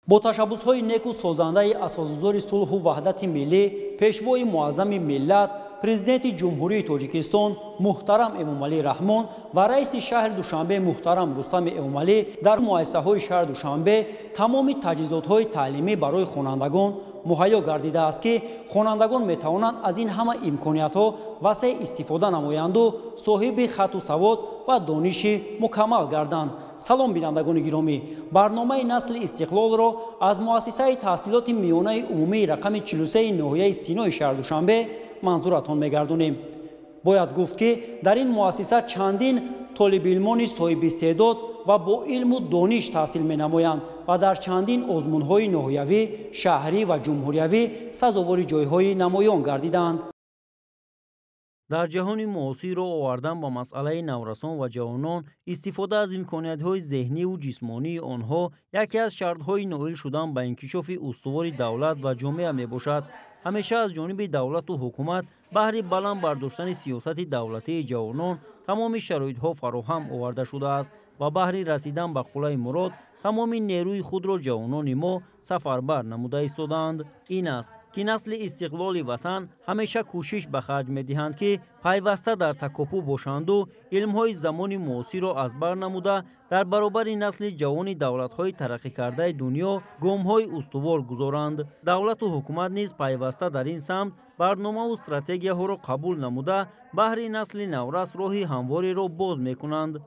با تشبس‌های نیک و سازنده اساسگزار صلح و وحدت ملی، پیشوای معظم ملت، پرزیدنت جمهوری تاجیکستان محترم امامعلی رحمان و رئیس شهر دوشنبه محترم رستم امامعلی در مؤسسه‌های شهر دوشنبه تمام تجهیزات‌های تعلیمی برای خوانندگان مهیا گردیده است که خوانندگان می‌توانند از این همه امکانیت‌ها وسیع استفاده نمایند و صاحب خط و سواد و دانش مکمل گردند. سلام بینندگان گرامی، برنامه نسل استقلال را از مؤسسه تحصیلات میانه عمومی رقم 43 ناحیه سینای شهر دوشنبه منظورتان می‌گردانیم. باید گفت که در این مؤسسه چندین طالب علمان صاحب استعداد و با علم و دانش تحصیل می‌نمایند و در چندین آزمون‌های ناحیوی، شهری و جمهوریوی سزاوار جای‌های نمایان گردیدند. در جهان معاصر را آوردن با مسئله نورسان و جوانان استفاده از امکانیت‌های ذهنی و جسمانی آنها یکی از شرط‌های نائل شدن به انکشاف استوار دولت و جامعه میباشد. همیشه از جانب دولت و حکومت بهر بلند برداشتن سیاست دولتی جوانان تمام شرایط‌ها فراهم آورده شده است و بهر رسیدن به قله مراد تمام نیروی خود را جوانان ما سفربر نموده ایستادند. این است که نسل استقلال وطن همیشه کوشش به خرج می‌دهند که پیوسته در تکاپو باشند و علم‌های زمان معاصر را از بر نموده در برابر نسل جوان دولت‌های ترقی کرده دنیا گام‌های استوار گذارند. دولت و حکومت نیز پیوسته در این سمت برنامه و استراتژی‌ها را قبول نموده بهر نسل نورس راه همواری را باز می‌کنند.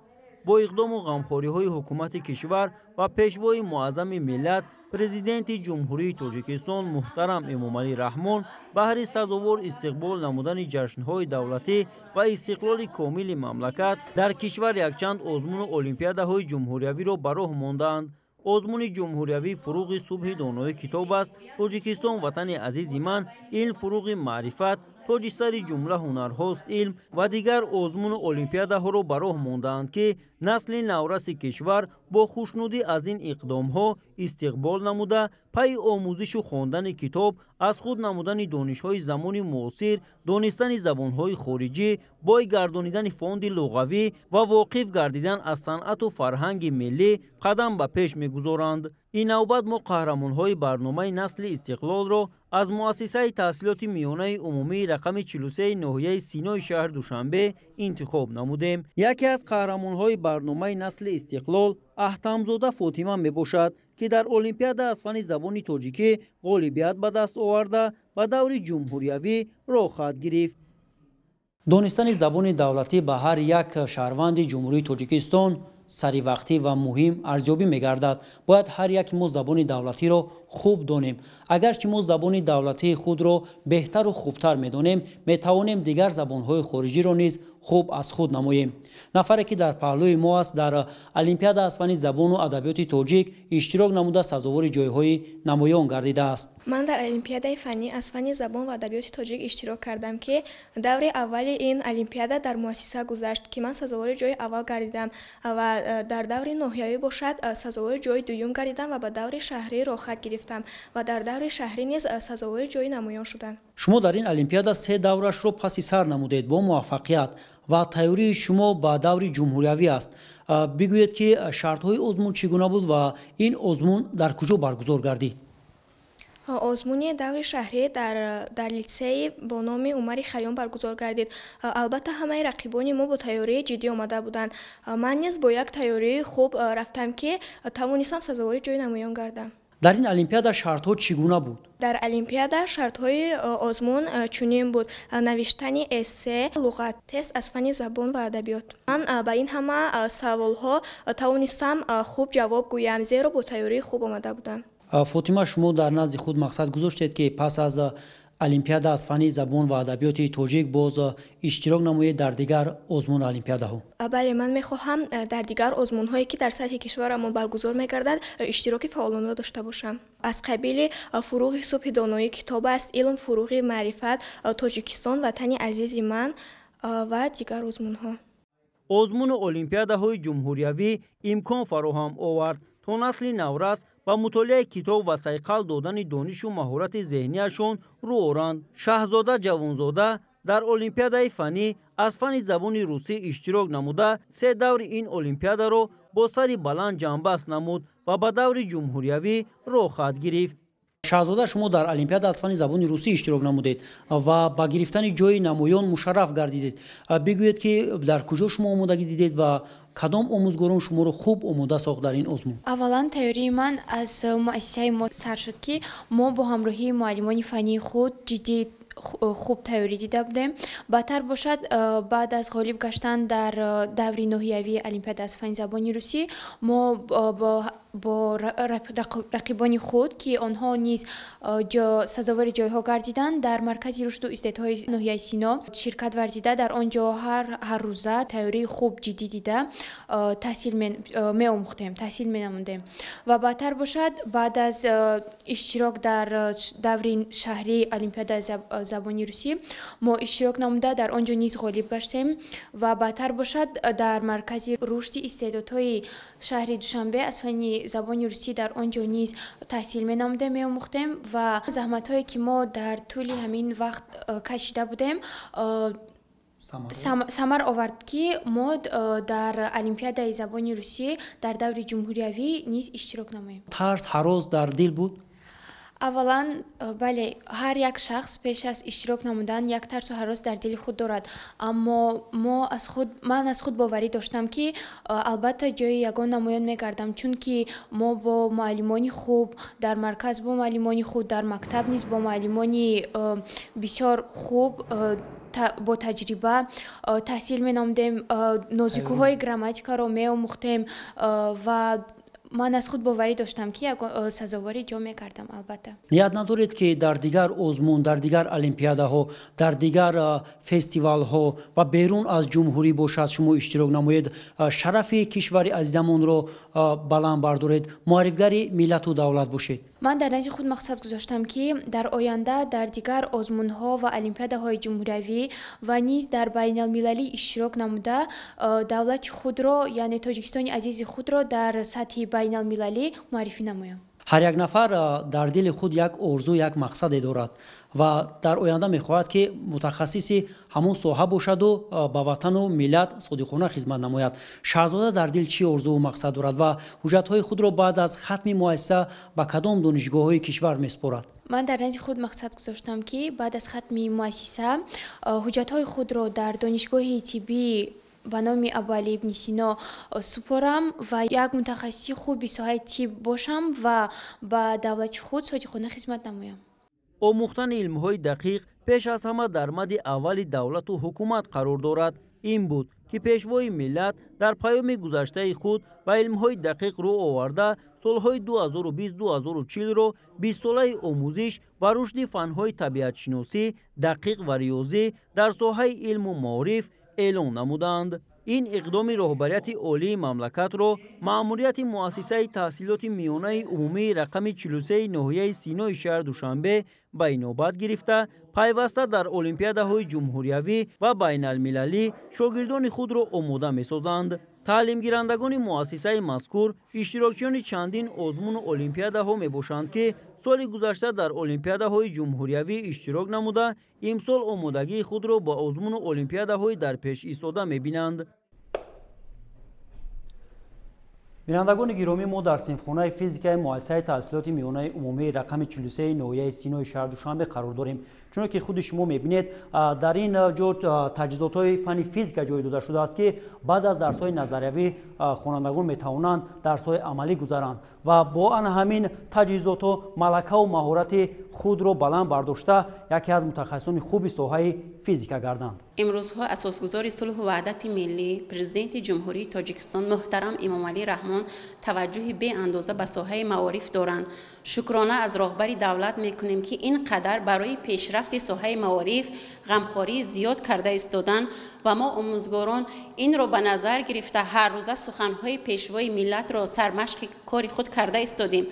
با اقدام و غمخوری‌های حکومت کشور و پیشوای معظم ملت پرزیدنت جمهوری تاجیکستان محترم امامعلی رحمان بهر سزاوار استقبال نمودن جشن‌های دولتی و استقلال کامل مملکت در کشور یکچند آزمون المپیادهای جمهوریوی را به راه ماندند. آزمون جمهوریوی فروغ صبح دانای کتاب است. تاجیکستان وطن عزیز من، علم فروغ معرفت، تاج سر جمله هنرهاست علم و دیگر آزمون المپیادها را به راه ماندند که نسل نورس کشور با خوشنودی از این اقدامها استقبال نموده پی آموزش و خواندن کتاب، از خود نمودن دانش‌های زمان معاصر، دانستن زبان‌های خارجی، بای گردانیدن فاند لغوی و واقف گردیدن از صنعت و فرهنگ ملی قدم به پیش می‌گذارند. این نوبت ما قهرمان‌های برنامه نسل استقلال را از مؤسسه تحصیلات میانه عمومی رقم 43 ناحیه سینای شهر دوشنبه انتخاب نمودیم. یکی از قهرمان‌های برنامه نسل استقلال احتمزاده فاطمه میباشد که در المپیاد از فن زبان تاجیکی غالبیت به دست آورده و دور جمهوریوی راه خواهد گرفت. دانستن زبان دولتی به هر یک شهروند جمهوری تاجیکستان سری وقتی و مهم ارزیابی می‌گردد. باید هر یک ما زبان دولتی را خوب دانیم. اگرچه ما زبان دولتی خود را بهتر و خوبتر می‌دانیم، می‌توانیم دیگر زبان‌های خارجی را نیز خوب از خود نماییم. نفری که در پهلوی ما است در المپیاد از فن زبان و ادبیات تاجیک اشتراک نموده سزاوار جای‌های نمایان گردیده است. من در المپیاد فنی از فن زبان و ادبیات تاجیک اشتراک کردم که دور اول این المپیاد در مؤسسه گذشت که من سزاوار جای اول گردیدم و در دور ناحیه‌ای باشد سزاوار جای دوم گردیدم و به دور شهری راه گرفتم و در دور شهری نیز سزاوار جای نمایان شدم. شما در این المپیاد 3 دورش را پس سر نمودید با موفقیت و تیاری شما به دور جمهوریوی است. بگویید که شرط‌های آزمون چگونه بود و این آزمون در کجا برگزار گردید؟ آزمون دور شهری در لیسه با نام عمر خیام برگزار گردید. البته همه رقیبان ما با تیاری جدی آمده بودند. من نیز با یک تیاری خوب رفتم که توانستم سزاوار جای نمایان گردم. در این المپیاد شرط‌ها چگونه بود؟ در المپیاد شرط‌های آزمون چنین بود: نوشتن اسه، لغت، تست از فن زبان و ادبیات. من به این همه سوال‌ها توانستم خوب جواب گویم زیرا با تیاری خوب آمده بودم. فاطمه، شما در نزد خود مقصد گذاشتید که پس از المپیاد از فن زبان و ادبیات تاجیک باز اشتراک نمایید در دیگر آزمون المپیادها. بله، من میخواهم در دیگر آزمون‌هایی که در سطح کشورمان برگزار می‌گردد اشتراک فعالانه داشته باشم. از قبیل فروغ صبح دانایی کتاب است، علم فروغ معرفت، تاجیکستان وطن عزیز من و دیگر آزمون‌ها. آزمون المپیادهای جمهوریوی امکان فراهم آورد تا نسل نورس با مطالعه کتاب و صیقل دادن دانش و مهارت ذهنیشان رو آورند. شهزاده جوانزاده در المپیادای فنی از فن زبان روسی اشتراک نموده 3 دور این المپیادا رو با سری بلند جنبست نمود و به دور جمهوریوی راه خواهد گرفت. شاهزاده شما در المپیاد از فن زبان روسی اشتراک نمودید و با گرفتن جای نمایان مشرف گردیدید. بگویید که در کجا شما آمادگی دیدید و کدام آموزگاران شما رو خوب آماده ساخت در این آزمون؟ اولا تئوری من از مؤسسه ما سر شد که ما با همراهی معلمان فنی خود جدی خوب تئوری دیده بودیم. بهتر باشد بعد از غالب گشتن در دوره نهایی المپیاد از فن زبان روسی ما با رقیبان خود که آنها نیز سزاوار جایها گردیدند در مرکز رشد و استعدادهای ناحیه سینا شرکت ورزیده. در آنجا هر روزه تئوری خوب جدی دیده تحصیل می آموختیم، تحصیل می نمودیم و بهتر باشد بعد از اشتراک در دوره شهری المپیاد زبان روسی ما اشتراک نموده در آنجا نیز غالب گشتیم و بهتر باشد در مرکز رشد استعدادهای شهر دوشنبه از فن زبان روسی در آنجا نیز تحصیل می نموده می آموختیم و زحمت هایی که ما در طول همین وقت کشیده بودیم ثمر آورد که ما در المپیاد زبان روسی در دور جمهوریوی نیز اشتراک نماییم. ترس هراس در دل بود؟ اولا بله، هر یک شخص پیش از اشتراک نمودن یک ترس و هراس در دل خود دارد، اما من از خود باوری داشتم که البته جای یگان نمایان میگردم، چون که ما با معلمانی خوب در مرکز، با معلمانی خوب در مکتب نیز، با معلمانی بسیار خوب با تجربه تحصیل می نمودیم، نازکی‌های گراماتیکا را می آموختیم و من از خود باوری داشتم که سزاواری جا میکردم. البته نیت ندارید که در دیگر آزمون، در دیگر المپیادها، در دیگر فستیوال ها و بیرون از جمهوری باشد شما اشتراک نمایید، شرف کشور عزیزمون رو بلند بردارید، معرفگر ملت و دولت باشید؟ من در نزد خود مقصد گذاشتم که در آینده در دیگر آزمون ها و المپیادهای جمهوری و نیز در بین المللی اشتراک نموده دولت خود را، یعنی تاجیکستان عزیز خود را در سطح بین المللی معرفی نمایم. هر یک نفر در دل خود یک آرزو، یک مقصد دارد و در آینده میخواهد که متخصص همون ساحه باشد و به وطن و ملت صادقانه خدمت نماید. شاهزاده در دل چی آرزو و مقصد دارد و حجت‌های خود را بعد از ختم مؤسسه به کدام دانشگاه‌های کشور میسپارد؟ من در نزد خود مقصد گذاشتم که بعد از ختم مؤسسه حجت‌های خود را در دانشگاه طبی به نام ابوعلی ابن سینا سپارم و یک متخصص خوب به ساحه طب باشم و به دولت خود صادقانه خدمت نمایم. آموختن علم‌های دقیق پیش از همه در مد اول دولت و حکومت قرار دارد. این بود که پیشوای ملت در پیام گذشته خود به علم‌های دقیق رو آورده سالهای 2020-2040 رو 20 ساله آموزش و رشد فن‌های طبیعت شناسی دقیق و ریاضی در ساحه علم و معارف اعلان نمودند. این اقدام رهبریت عالی مملکت را مأموریت مؤسسه تحصیلات میانه عمومی رقم 43 ناحیه سینای شهر دوشنبه به نوبت گرفته پیوسته در المپیادهای جمهوریوی و بین المللی شاگردان خود را آماده می‌سازند. تعلیم گیرندگان مؤسسه مذکور اشتراکیان چندین آزمون المپیادها میباشند که سال گذشته در المپیادهای جمهوریوی اشتراک نموده امسال آمادگی خود را با آزمون المپیادهای در پیش ایستاده میبینند. بینندگان گرامی، ما در صنفخانه فیزیک مؤسسه تحصیلات میانه عمومی رقم 43 ناحیه سینای شهر دوشنبه قرار داریم. چون که خود شما میبینید در این جور تجهیزات های فن فیزیک جای داده شده است که بعد از درس های نظریوی خوانندگان میتوانند درس های عملی گذارند و با آن همین تجهیزات و ملکه و مهارت خود را بلند برداشته یکی از متخصصان خوب ساحه فیزیک گردند. امروزها اساسگزار صلح و وحدت ملی پرزیدنت جمهوری تاجیکستان محترم امامعلی رحمان توجهی به اندازه به ساحه معارف دارند. شکرانه از راهبری دولت میکنیم که اینقدر برای پیشرفت ساحه معارف غمخواری زیاد کرده ایستادند و ما آموزگاران این را به نظر گرفته هر روزه سخنهای پیشوای ملت را سرمشق کار خود کرده ایستادیم.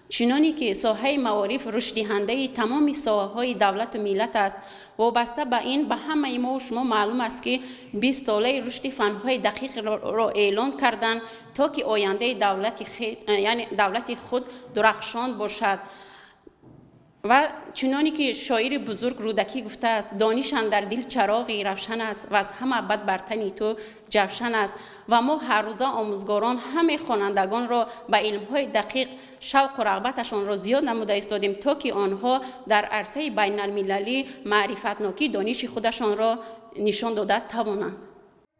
چنانی که ساحه معارف رشد دهنده تمام ساحه‌های دولت و ملت است. وابسته به این به همه ما و شما معلوم است که 20 ساله رشد فن‌های دقیق را اعلان کردند تا که آینده دولت خود درخشان باشد. و چنانی که شاعر بزرگ رودکی گفته است دانشان در دل چراغی روشن است و از همه بد بر تن تو جوشن است و ما هر روزه آموزگاران همه خوانندگان را به علمهای دقیق شوق و رغبتشان را زیاد نموده ایستادیم تا که آنها در عرصه بین المللی معرفتناکی دانش خودشان را نشان داده توانند.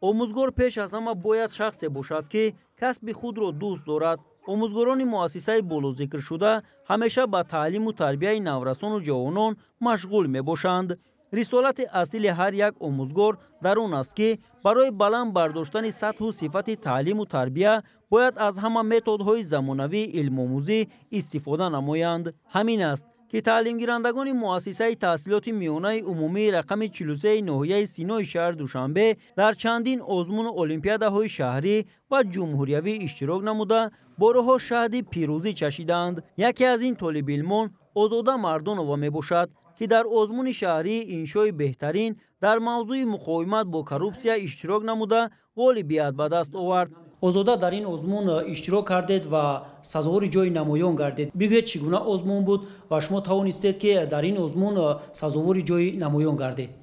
آموزگار پیش از همه باید شخصی باشد که کسب خود را دوست دارد. آموزگاران مؤسسه بالا ذکر شده همیشه به تعلیم و تربیت نورسان و جوانان مشغول می باشند. رسالت اصلی هر یک آموزگار در آن است که برای بلند برداشتن سطح و صفت تعلیم و تربیت باید از همه متدهای زمانوی علم آموزی استفاده نمایند. همین است که تعلیم گیرندگان مؤسسه تحصیلات میانه عمومی رقم 43 ناحیه سینای شهر دوشنبه در چندین آزمون المپیادهای شهری و جمهوریوی اشتراک نموده بارها شهد پیروزی چشیدند. یکی از این طالب علمان آزاده مردانова میباشد که در آزمون شهری انشای بهترین در موضوع مقاومت با کروپسیا اشتراک نموده غالبیت به دست آورد. آزاده در این آزمون اشتراک کردید و سزاوار جای نمایان گردید. بگویید چگونه آزمون بود و شما توانستید که در این آزمون سزاوار جای نمایان گردید؟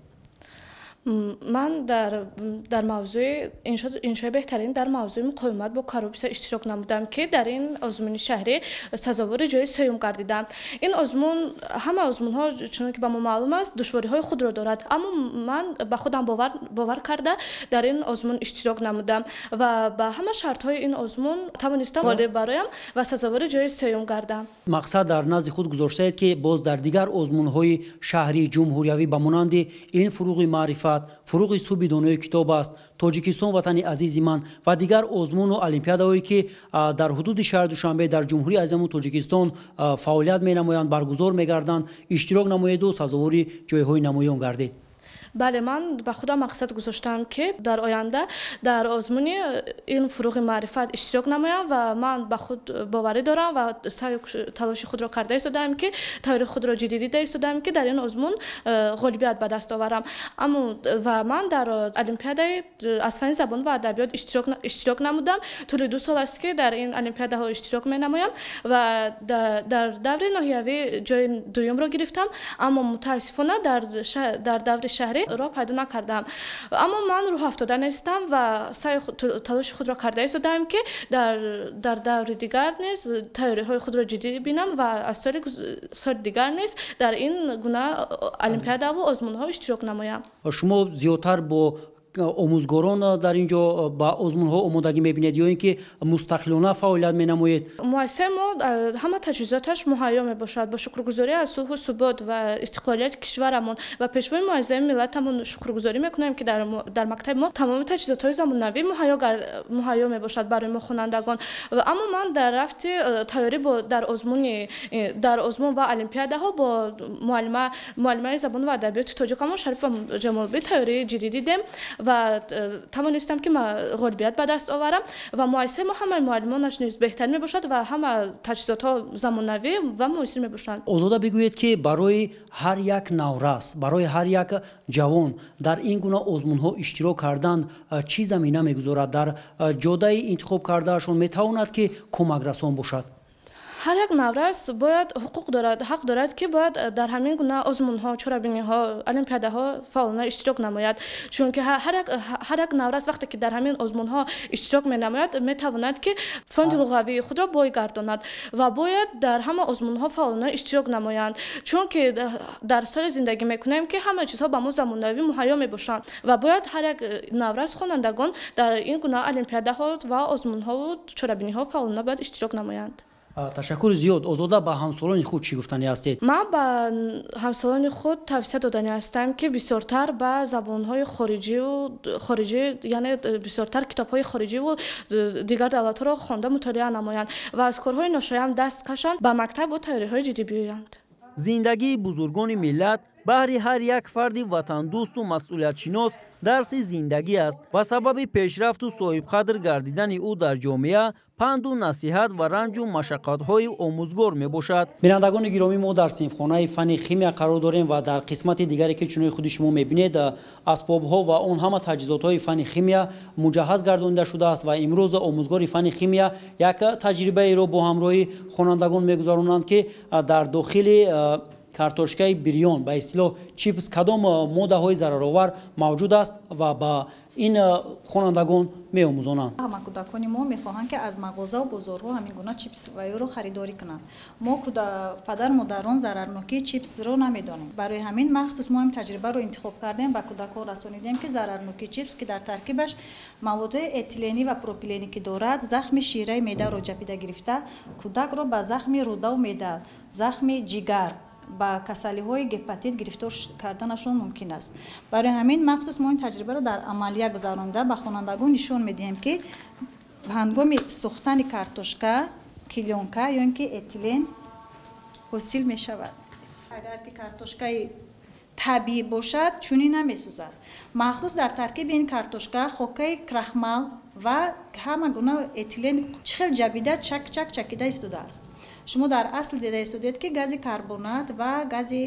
من در موضوع انشای بهترین در موضوع مقاومت با کروپسیا اشتراک نمودم که در این آزمون شهری سزاوار جای سوم گردیدم. این آزمون همه آزمون ها چون که به ما معلوم است دشواری های خود را دارد، اما من به خودم باور کرده در این آزمون اشتراک نمودم و با همه شرط های این آزمون توانستم غالب برایم و سزاوار جای سوم گردم. مقصد در نزد خود گذاشته که باز در دیگر آزمون های شهری جمهوریوی به مانند این فروغ معرفت، فروغ صوبی دانای کتاب است، تاجیکستان وطن عزیز من و دیگر آزمون و المپیادهایی که در حدود شهر دوشنبه در جمهوری عظیم تاجیکستان فعالیت می‌نمایند برگزار می‌گردند اشتراک نمایید و سزاوار جای‌های نمایان گردید. بله، من به خودم مقصد گذاشتم که در آینده در آزمون این فروغ معرفت اشتراک نمایم و من به خود باوری دارم و سعی تلاش خود را کرده ایستادم که تاریخ خود را جدی دیده ایستادم که در این آزمون غالبیت به دست آورم. اما و من در المپیاد اسفنی زبان و ادبیات اشتراک نمودم. طول 2 سال است که در این المپیاده ها اشتراک می نمایم و در دور ناحیوی جای دوم را گرفتم، اما متاسفانه در دور شهری را پیدا نکردم. اما من روح افتاده نیستم و سعی تلاش خود را کرده ایستادم که در دور دیگر نیز تئوری های خود را جدی بینم و از سال دیگر نیز در این گونه المپیاده و آزمون ها اشتراک نمایم. شما زیادتر با آموزگاران در اینجا با آزمون ها آمادگی میبینید یا اینکه مستقلانه فعالیت مینمایید؟ مؤسسه ما همه تجهیزاتش مهیا میباشد. با شکرگزاری از صلح و ثبات و استقلالیت کشورمون و پیشوای معظم ملتمون شکرگزاری میکنیم که در مکتب ما تمام تجهیزات های زمانوی مهیا میباشد برای ما خوانندگان. اما من در رفت تیاری در آزمون و المپیاده ها با معلمه زبان و ادبیات تاجیک شریف جمالبی تیاری جدی دیدم و توانستم که غالبیت به دست آورم و مؤسسه ما همه معلمانش نیز بهتر می باشد و همه تجهیزات ها زمانوی و معاصر می باشند. آزاده بگویید که برای هر یک نورس، برای هر یک جوان در این گونه آزمون ها اشتراک کردن چی زمینه میگذارد؟ در جاده انتخاب کردهشون میتواند که کمک رسان باشد؟ هر یک نورس باید حق دارد که باید در همین گونه آزمون ها، چرابینی ها، المپیاده ها فعالانه اشتراک نماید، چون که هر یک نورس وقتی که در همین آزمون ها اشتراک می نماید می تواند که فاند لغوی خود را بازگرداند و باید در همه آزمون ها فعالانه اشتراک نمایند، چون که در سال زندگی میکنیم که همه چیزها به ما زمانوی مهیا می باشند و باید هر یک نورس خوانندگان در این گونه المپیاده ها و آزمون ها و چرابینی ها فعالانه باید اشتراک نمایند. تشکر زیاد. آزاده با همسالان خود چی گفتنی هستید؟ من با همسالان خود توصیه دادنی هستم که بسیارتر به زبان‌های خارجی یعنی بسیارتر کتاب‌های خارجی و دیگر دولت‌ها را خوانده مطالعه نمایند و از کارهای ناشایان دست کشند، به مکتب و تئوری‌های جدی بیایند. زندگی بزرگان ملت بهر هر یک فرد وطن دوست و مسئولیت شناس درس زندگی است و سبب پیشرفت و صاحب قدر گردیدن او در جامعه پند و نصیحت و رنج و مشقت‌های آموزگار میباشد. بینندگان گرامی، ما در صنفخانه فن شیمی قرار داریم و در قسمت دیگری که چنین خود شما میبینید اسباب‌ها و اون همه تجهیزات‌های فن شیمی مجهز گردانده شده است و امروز آموزگار فن شیمی یک تجربه را با همراهی خوانندگان میگذرانند که در داخل картошкаи бирён ба истлоҳ чипс кадом моддаҳои зараровар мавҷуд аст ва ба ин хонандагон меомӯзонанд. ҳама кӯдакони мо мехоҳанд ки аз мағозаву бозорҳо ҳамин гуна чипсҳоро харидорӣ кунанд. мо падар модарон зарарнокии чипсро намедонем. барои ҳамин махсус мо ин таҷрибаро интихоб кардем ба кӯдакон расонидем ки зарарнокии чипс ки дар таркибаш маводҳои этиленӣ ва пропиленӣ ки дорад захми шираи меъдаро ҷапида гирифта кӯдакро ба захми рӯдаву меъда, захми ҷигар, ба касалиҳои гепатит гирифтор карданашон мумкин аст. барои ҳамин махсус мо ин таҷрибаро дар амалия гузаронда ба хонандагон нишон медиҳем ки ҳангоми сӯхтани картошка килёнка ё ин ки этилен ҳосил мешавад. агар ки картошкаи табиӣ бошад чунин намесӯзад. махсус дар таркиби ин картошка хокаи крахмал ва ҳама гуна этилен чихел ҷабида чакида истодааст. шумо дар асл дида истодед ки гази карбонат ва гази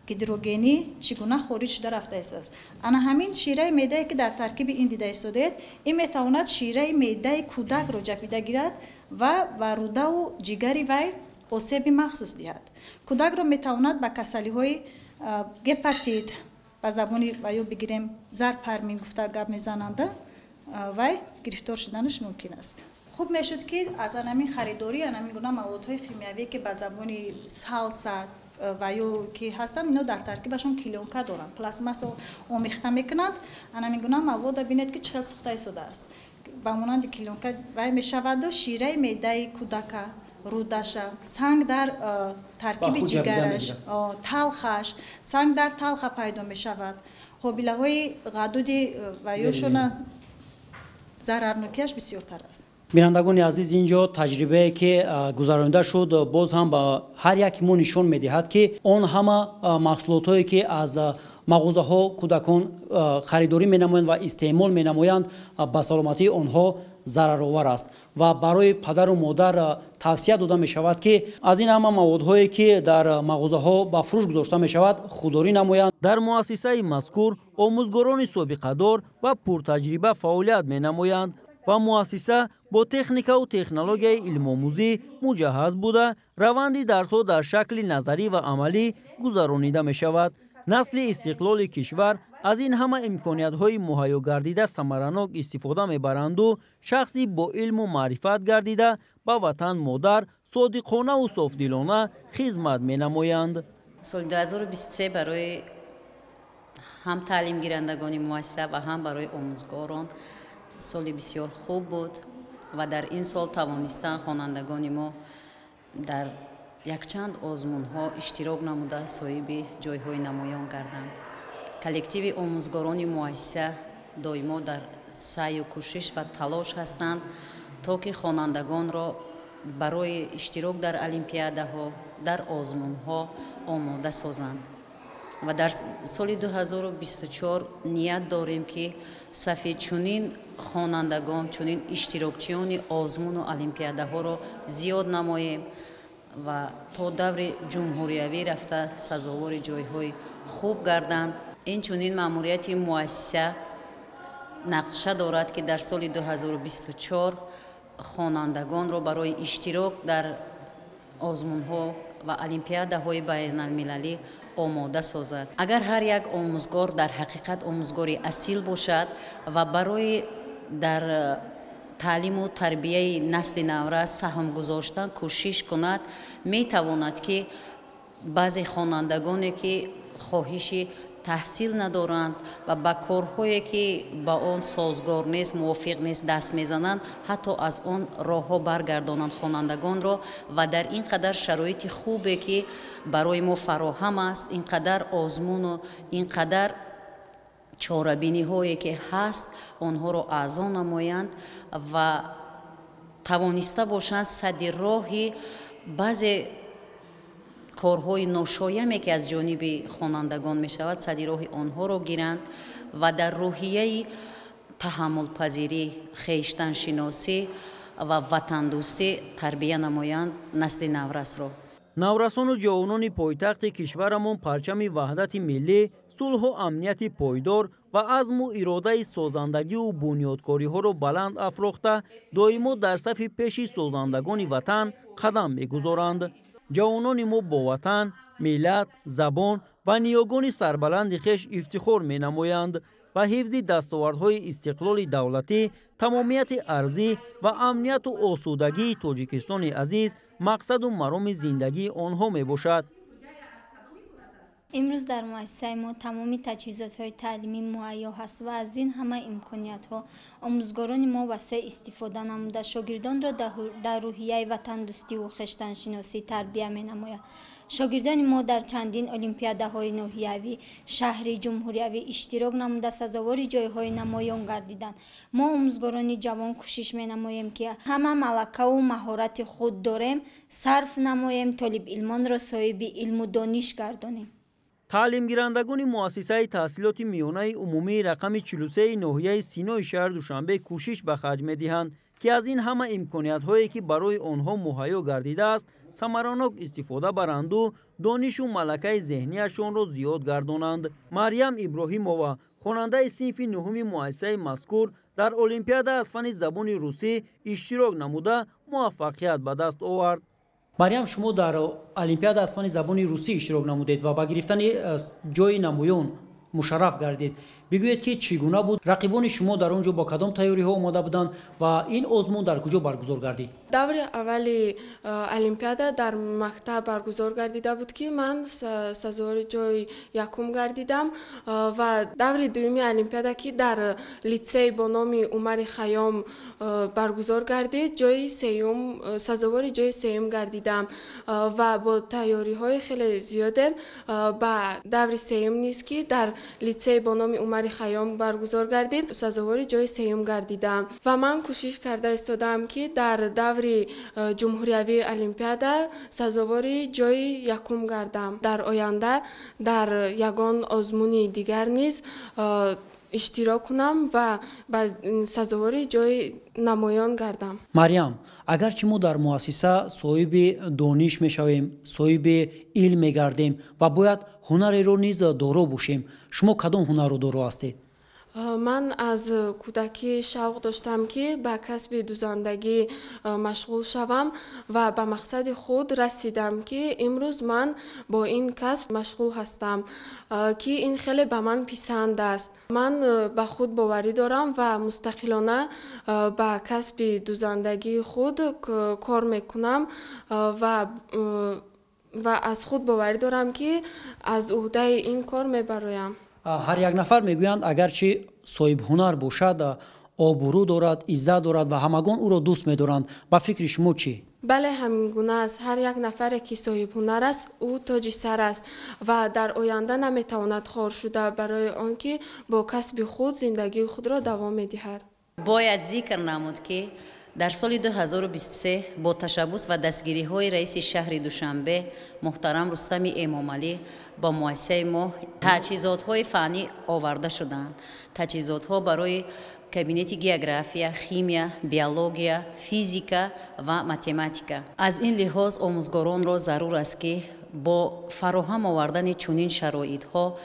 гидрогенӣ чӣ гуна хориҷ шуда рафта истааст. ана ҳамин шираи меъдае ки дар таркиби ин дида истодед ин метавонад шираи меъдаи кӯдакро ҷапида гирад ва ба рӯдаву ҷигари вай осеби махсус диҳад. кӯдакро метавонад ба касалиҳои гепатит ба забони ва ё бигирем зарпарми гуфта гап мезананда вай гирифтор шуданаш мумкин аст. хуб мешуд ки аз анамин харидорӣ анамин гуна маводҳои химиявие ки ба забони салса ва ё ки ҳастанд ино дар таркибашон килёнка доранд пластмассо омехта мекунанд анамин гуна мавода бинед ки чихел сӯхта истодааст ба монанди килёнка вай мешаваду шираи меъдаи кӯдака рӯдаша санг дар таркиби ҷигараш талхаш санг дар талха пайдо мешавад ҳобилаҳои ғадуди ва ёшона зарарнокияш бисёртар аст. бинандагони азиз инҷо таҷрибае ки гузаронида шуд боз ҳам ба ҳар яки мо нишон медиҳад ки он ҳама маҳсулотҳое ки аз мағозаҳо кӯдакон харидорӣ менамоянд ва истеъмол менамоянд ба саломатии онҳо зараровар аст ва барои падару модар тавсия дода мешавад ки аз ин ҳама маводҳое ки дар мағозаҳо ба фурӯш гузошта мешавад худдорӣ намоянд. дар муассисаи мазкур омӯзгорони собиқадор ва пуртаҷриба фаъолият менамоянд ва муассиса бо техникаву технологияи илмомӯзӣ муҷаҳҳаз буда раванди дарсҳо дар шакли назарӣ ва амалӣ гузаронида мешавад. насли истиқлоли кишвар аз ин ҳама имкониятҳои муҳайё гардида самаранок истифода мебаранду шахси бо илму маърифат гардида ба ватан модар содиқонаву софдилона хизмат менамоянд. соли 2023 барои ҳам таълимгирандагони муассиса ва ҳам барои омӯзгорон соли бисёр хуб буд ва дар ин сол тавонистанд хонандагони мо дар якчанд озмунҳо иштирок намуда соҳиби ҷойҳои намоён гарданд. коллективи омӯзгорони муассиса доимо дар саъю кӯшиш ва талош ҳастанд то ки хонандагонро барои иштирок дар олимпиадаҳо дар озмунҳо омода созанд. ва дар соли 2024 ният дорем ки сафи чунин хонандагон чунин иштирокчиёни озмуну олимпиадаҳоро зиёд намоем ва то даври ҷумҳуриявӣ рафта сазовори ҷойҳои хуб гарданд. инчунин маъмурияти муассиса нақша дорад ки дар соли 2024 хонандагонро барои иштирок дар озмунҳо ва олимпиадаҳои байналмилалӣ омода созад. агар ҳар як омӯзгор дар ҳақиқат омӯзгори асил бошад ва барои дар таълиму тарбияи насли навра саҳм гузоштан кӯшиш кунад метавонад ки баъзе хонандагоне ки хоҳиши таҳсил надоранд ва ба корҳое ки ба он созгор нест мувофиқ нест даст мезананд ҳатто аз он роҳҳо баргардонанд хонандагонро ва дар ин қадар шароити хубе ки барои мо фароҳам аст ин қадар озмуну ин қадар чорабиниҳое ки ҳаст онҳоро аъзо намоянд ва тавониста бошанд садди роҳи баъзе корҳои ношояме ки аз ҷониби хонандагон мешавад садди роҳи онҳоро гиранд ва дар рӯҳияи таҳаммулпазирӣ хештаншиносӣ ва ватандӯстӣ тарбия намоянд насли наврасро. наврасону ҷавонони пойтахти кишварамон парчами ваҳдати миллӣ сулҳу амнияти пойдор ва азму иродаи созандагию бунёдкориҳоро баланд афрохта доимо дар сафи пеши созандагони ватан қадам мегузоранд. ҷавонони мо бо ватан ملت، زبان و نیاگان سربلند خیش افتخار می‌نمایند و حفظ دستاوردهای استقلال دولتی، تمامیت ارضی و امنیت و آسودگی تاجیکستان عزیز مقصد و مرام زندگی آنها میباشد. امروز در مؤسسه ما تمامی تجهیزات‌های تعلیمی مهیا است و از این همه امکانیت‌ها آموزگاران ما وسیع استفاده نموده شاگردان را در روحیه وطن‌دوستی و خویشتن‌شناسی تربیت می‌نماید. شاگردان ما در چندین المپیادهای ناحیوی، شهری، جمهوریوی اشتراک نموده سزاوار جایهای نمایان گردیدند. ما آموزگاران جوان کوشش می‌نماییم که همه ملکه و مهارت خود داریم صرف نماییم طالب علمان را صاحب علم و دانش گردانیم. تعلیم گیرندگان مؤسسه تحصیلات میانه عمومی رقم 43 ناحیه سینای شهر دوشنبه کوشش به خرج می‌دهند که از این همه امکانیت هایی که برای آنها مهیا گردیده است ثمراناک استفاده برند و دانش و ملکه ذهنیشان را زیاد گردانند. مریم ابراهیمова خواننده صنف نهم مؤسسه مذکور در المپیاد از فن زبان روسی اشتراک نموده موفقیت به دست آورد. مریم، شما در المپیاد از فن زبان روسی اشتراک نمودید و با گرفتن جای نمایان مشرف گردید. بگویید که چگونه بود؟ رقیبان شما در اونجا با کدام تیاری ها آماده بودند و این آزمون در کجا برگزار گردید؟ دور اول المپیادا در مکتب برگزار گردیده بود که من سزاوار جای یکم گردیدم و دور دومی المپیادا که در لیسه با نام عمر خیام برگزار گردید جای سوم سزاوار جای سوم گردیدم و با تیاری های خیلی زیاده با دور سوم نیست که در لیسه با نام عمر خیام برگزار گردید سزاوار جای سوم گردیدم و من کوشش کرده استادم که در دور جمهوریوی المپیادا سزاوار جای یکم گردم. در آینده در یگان آزمون دیگر نیز اشتراک کنم و به سزاوار جای نمایان گردم. مریم، اگرچه ما در مؤسسه صاحب دانش میشویم، صاحب علم میگردیم و باید هنری رو نیز دارا باشیم، شما کدام هنر رو دارا هستید؟ من از کودکی شوق داشتم که به کسب دوزندگی مشغول شوم و به مقصد خود رسیدم که امروز من با این کسب مشغول هستم که این خیلی به من پسند است. من به خود باوری دارم و مستقلانه به کسب دوزندگی خود کار میکنم و از خود باوری دارم که از عهده این کار میبرایم. هر یک نفر میگویند اگرچه صاحب هنر باشد آبرو دارد، عزت دارد و همگان او را دوست می‌دارند. با فکر شما چی؟ بله، همین گونه است. هر یک نفر که صاحب هنر است او تاج سر است و در آینده نمیتواند خار شده برای آنکه با کسب خود زندگی خود را دوام می‌دهد. باید ذکر نمود که در سال 2023 با تشبث و دستگیری های رئیس شهر دوشنبه محترم رستم امامعلی با مؤسسه ما تجهیزات های فنی آورده شدند. تجهیزات ها برای کابینت گیوگرافیا، شیمیا، بیولوژیا، فیزیکا و متماتیکا. از این لحاظ آموزگاران را ضرور است که با فراهم آوردن چنین شرایط ها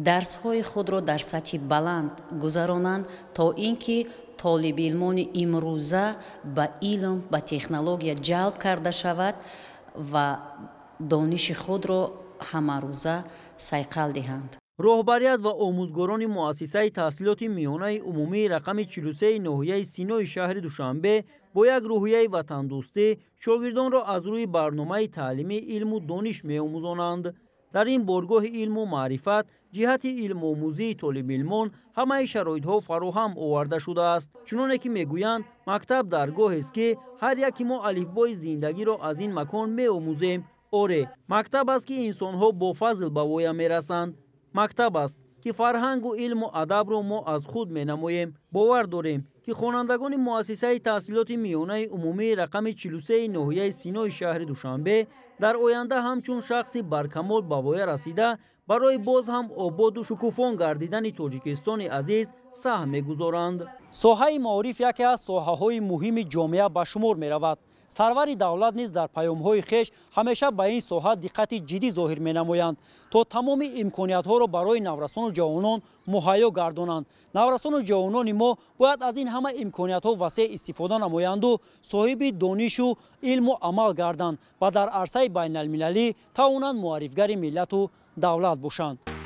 درس های خود را در سطح بلند گذرانند تا اینکه طالب علمان امروزه به علم و تکنولوژی جلب کرده شود و دانش خود را همه روزه صیقل دهند. راهبریت و آموزگاران مؤسسه تحصیلات میانه عمومی رقم 43 ناحیه سینای شهر دوشنبه با یک روحیه وطندوستی شاگردان را از روی برنامه تعلیمی علم و دانش می‌آموزانند. در این بارگاه علم و معرفت جهت علم آموزی طالب علمان همه شرایط ها فراهم آورده شده است. چنانه که میگویند مکتب درگاه است که هر یکی ما الفبای زندگی را از این مکان می‌آموزیم. آره، مکتب است که انسان ها با فضل به وای میرسند. مکتب است که فرهنگ و علم و ادب را ما از خود می‌نماییم. باور داریم که خوانندگان مؤسسه تحصیلات میانه عمومی رقم 43 ناحیه سینای شهر دوشنبه در آینده همچون شخصی برکمال به وای رسیده برای باز هم آباد و شکوفان گردیدن تاجیکستان عزیز سهم می‌گذارند. ساحه معارف یکی از ساحه‌های مهم جامعه به شمار می‌رود. сарвари давлат низ дар паёмҳои хеш ҳамеша ба ин соҳа диққати ҷиддӣ зоҳир менамоянд то тамоми имкониятҳоро барои наврасону ҷавонон муҳайё гардонанд. Наврасону ҷавонони мо бояд аз ин ҳама имкониятҳо васеъ истифода намоянду соҳиби донишу илму амал гарданд ва дар арсаи байналмилалӣ тавонанд муаррифгари миллату давлат бошанд.